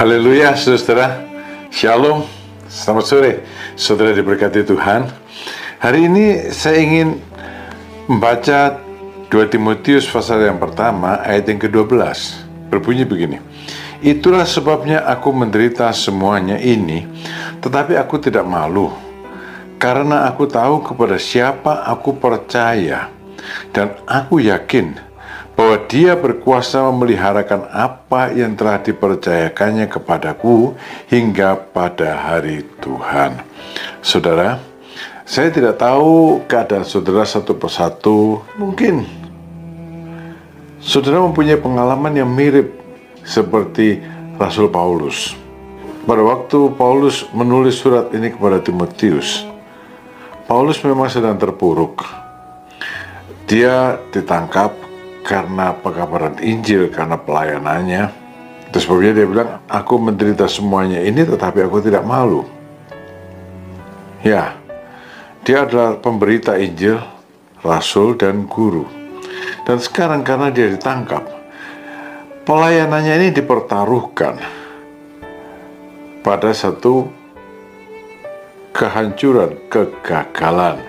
Haleluya, saudara. Shalom. Selamat sore, saudara diberkati Tuhan. Hari ini saya ingin membaca 2 Timotius pasal yang pertama ayat yang ke-12. Berbunyi begini. Itulah sebabnya aku menderita semuanya ini, tetapi aku tidak malu, karena aku tahu kepada siapa aku percaya, dan aku yakin bahwa Dia berkuasa memeliharakan apa yang telah dipercayakannya kepadaku hingga pada hari Tuhan. Saudara, saya tidak tahu keadaan saudara satu persatu. Mungkin saudara mempunyai pengalaman yang mirip seperti Rasul Paulus. Pada waktu Paulus menulis surat ini kepada Timotius, Paulus memang sedang terpuruk. Dia ditangkap karena pekabaran Injil, karena pelayanannya. Terus sebabnya dia bilang, aku menderita semuanya ini tetapi aku tidak malu. Ya, dia adalah pemberita Injil, rasul dan guru. Dan sekarang karena dia ditangkap, pelayanannya ini dipertaruhkan pada satu kehancuran, kegagalan.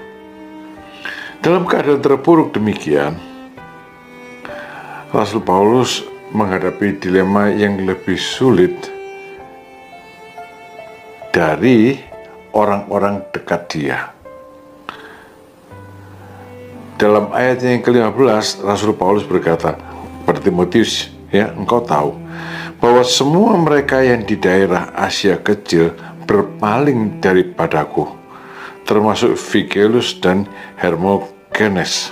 Dalam keadaan terpuruk demikian, Rasul Paulus menghadapi dilema yang lebih sulit dari orang-orang dekat dia. Dalam ayatnya yang ke-15, Rasul Paulus berkata pada Timotius, ya, engkau tahu bahwa semua mereka yang di daerah Asia Kecil berpaling daripadaku, termasuk Figelus dan Hermogenes.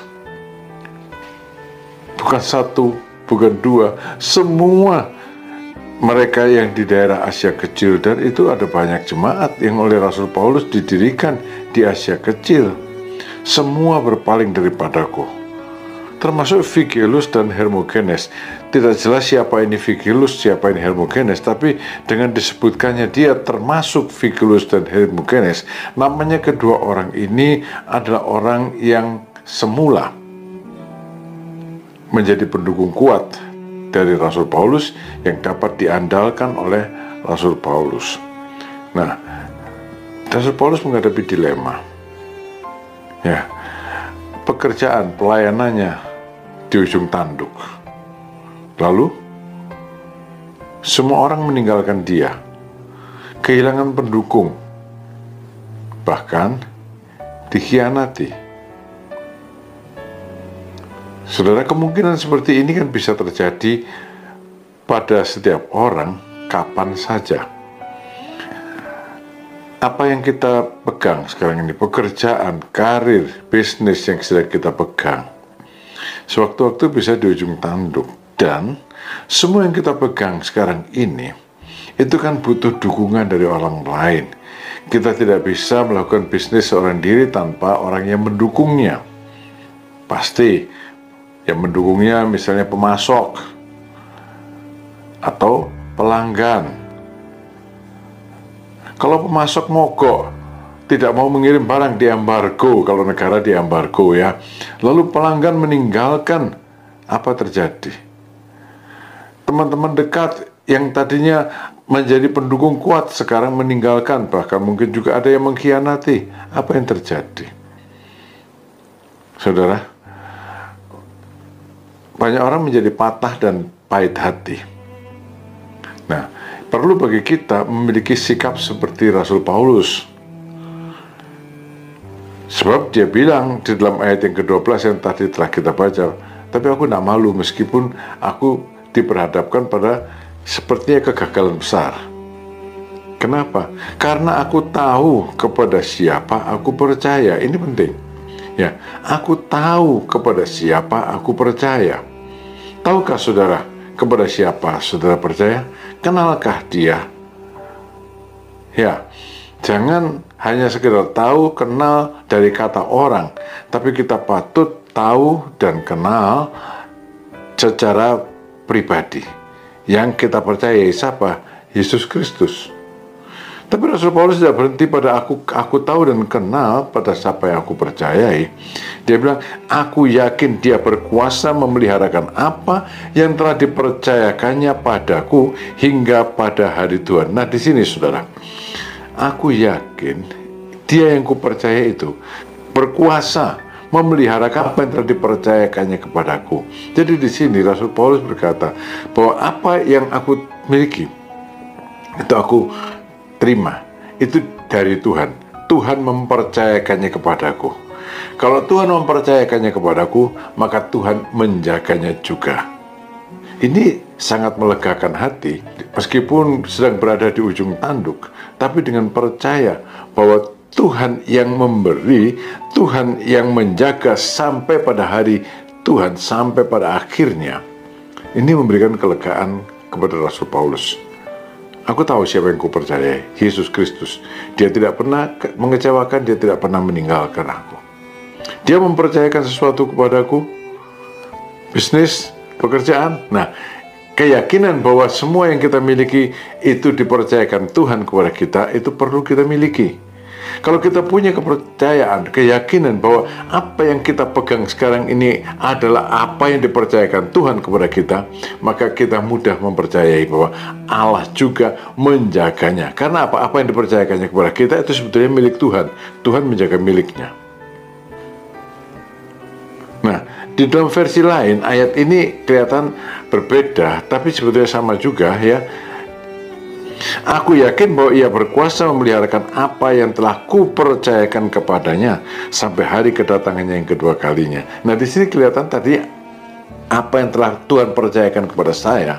Bukan satu, bukan dua, semua mereka yang di daerah Asia Kecil. Dan itu ada banyak jemaat yang oleh Rasul Paulus didirikan di Asia Kecil. Semua berpaling daripadaku, termasuk Figelus dan Hermogenes. Tidak jelas siapa ini Figelus, siapa ini Hermogenes, tapi dengan disebutkannya dia termasuk Figelus dan Hermogenes, namanya kedua orang ini adalah orang yang semula menjadi pendukung kuat dari Rasul Paulus yang dapat diandalkan oleh Rasul Paulus. Nah, Rasul Paulus menghadapi dilema. Ya, pekerjaan, pelayanannya di ujung tanduk. Lalu, semua orang meninggalkan dia, kehilangan pendukung, bahkan dikhianati. Saudara, kemungkinan seperti ini kan bisa terjadi pada setiap orang kapan saja. Apa yang kita pegang sekarang ini, pekerjaan, karir, bisnis yang sedang kita pegang, sewaktu-waktu bisa di ujung tanduk. Dan semua yang kita pegang sekarang ini, itu kan butuh dukungan dari orang lain. Kita tidak bisa melakukan bisnis seorang diri tanpa orang yang mendukungnya. Pasti yang mendukungnya misalnya pemasok atau pelanggan. Kalau pemasok mogok, tidak mau mengirim barang, diembargo, kalau negara diembargo, ya. Lalu pelanggan meninggalkan, apa terjadi? Teman-teman dekat yang tadinya menjadi pendukung kuat sekarang meninggalkan, bahkan mungkin juga ada yang mengkhianati. Apa yang terjadi? Saudara, banyak orang menjadi patah dan pahit hati. Nah, perlu bagi kita memiliki sikap seperti Rasul Paulus. Sebab dia bilang di dalam ayat yang ke-12 yang tadi telah kita baca, tapi aku tidak malu meskipun aku diperhadapkan pada sepertinya kegagalan besar. Kenapa? Karena aku tahu kepada siapa aku percaya. Ini penting. Ya, aku tahu kepada siapa aku percaya. Tahukah saudara kepada siapa saudara percaya? Kenalkah dia? Ya, jangan hanya sekedar tahu, kenal dari kata orang, tapi kita patut tahu dan kenal secara pribadi. Yang kita percaya siapa? Yesus Kristus. Tapi Rasul Paulus tidak berhenti pada aku tahu dan kenal pada siapa yang aku percayai. Dia bilang, aku yakin dia berkuasa memeliharakan apa yang telah dipercayakannya padaku hingga pada hari Tuhan. Nah, di sini saudara, aku yakin dia yang kupercaya itu berkuasa memeliharakan apa yang telah dipercayakannya kepadaku. Jadi di sini Rasul Paulus berkata bahwa apa yang aku miliki itu aku terima, itu dari Tuhan. Tuhan mempercayakannya kepadaku. Kalau Tuhan mempercayakannya kepadaku, maka Tuhan menjaganya juga. Ini sangat melegakan hati, meskipun sedang berada di ujung tanduk, tapi dengan percaya bahwa Tuhan yang memberi, Tuhan yang menjaga sampai pada hari Tuhan, sampai pada akhirnya. Ini memberikan kelegaan kepada Rasul Paulus. Aku tahu siapa yang kupercayai, Yesus Kristus. Dia tidak pernah mengecewakan, dia tidak pernah meninggalkan aku. Dia mempercayakan sesuatu kepadaku, bisnis, pekerjaan. Nah, keyakinan bahwa semua yang kita miliki itu dipercayakan Tuhan kepada kita, itu perlu kita miliki. Kalau kita punya kepercayaan, keyakinan bahwa apa yang kita pegang sekarang ini adalah apa yang dipercayakan Tuhan kepada kita, maka kita mudah mempercayai bahwa Allah juga menjaganya. Karena apa yang dipercayakannya kepada kita itu sebetulnya milik Tuhan. Tuhan menjaga miliknya. Nah, di dalam versi lain, ayat ini kelihatan berbeda, tapi sebetulnya sama juga ya. Aku yakin bahwa ia berkuasa memeliharakan apa yang telah kupercayakan kepadanya sampai hari kedatangannya yang kedua kalinya. Nah, di sini kelihatan tadi apa yang telah Tuhan percayakan kepada saya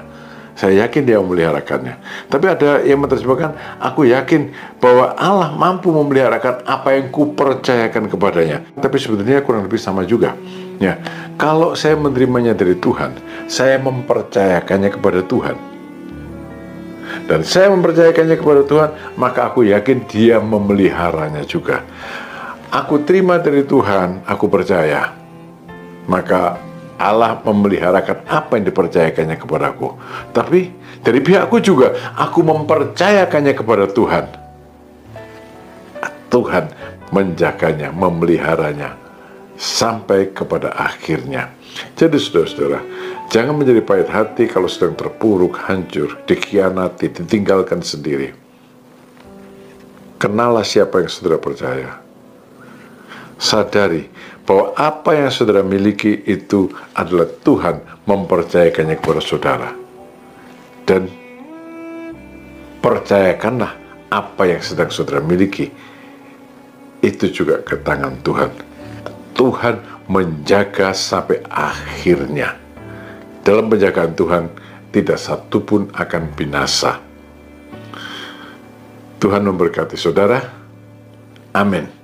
yakin dia memeliharakannya. Tapi ada yang menerjemahkan, aku yakin bahwa Allah mampu memeliharakan apa yang kupercayakan kepadanya. Tapi sebetulnya kurang lebih sama juga. Ya, kalau saya menerimanya dari Tuhan, saya mempercayakannya kepada Tuhan. Dan saya mempercayakannya kepada Tuhan, maka aku yakin dia memeliharanya juga. Aku terima dari Tuhan, aku percaya, maka Allah memeliharakan apa yang dipercayakannya kepadaku. Tapi dari pihakku juga, aku mempercayakannya kepada Tuhan. Tuhan menjaganya, memeliharanya sampai kepada akhirnya. Jadi saudara-saudara, jangan menjadi pahit hati kalau sedang terpuruk, hancur, dikhianati, ditinggalkan sendiri. Kenalah siapa yang saudara percaya. Sadari bahwa apa yang saudara miliki itu adalah Tuhan mempercayakannya kepada saudara. Dan percayakanlah apa yang sedang saudara miliki itu juga ke tangan Tuhan. Tuhan menjaga sampai akhirnya. Dalam penjagaan Tuhan tidak satu pun akan binasa. Tuhan memberkati saudara. Amin.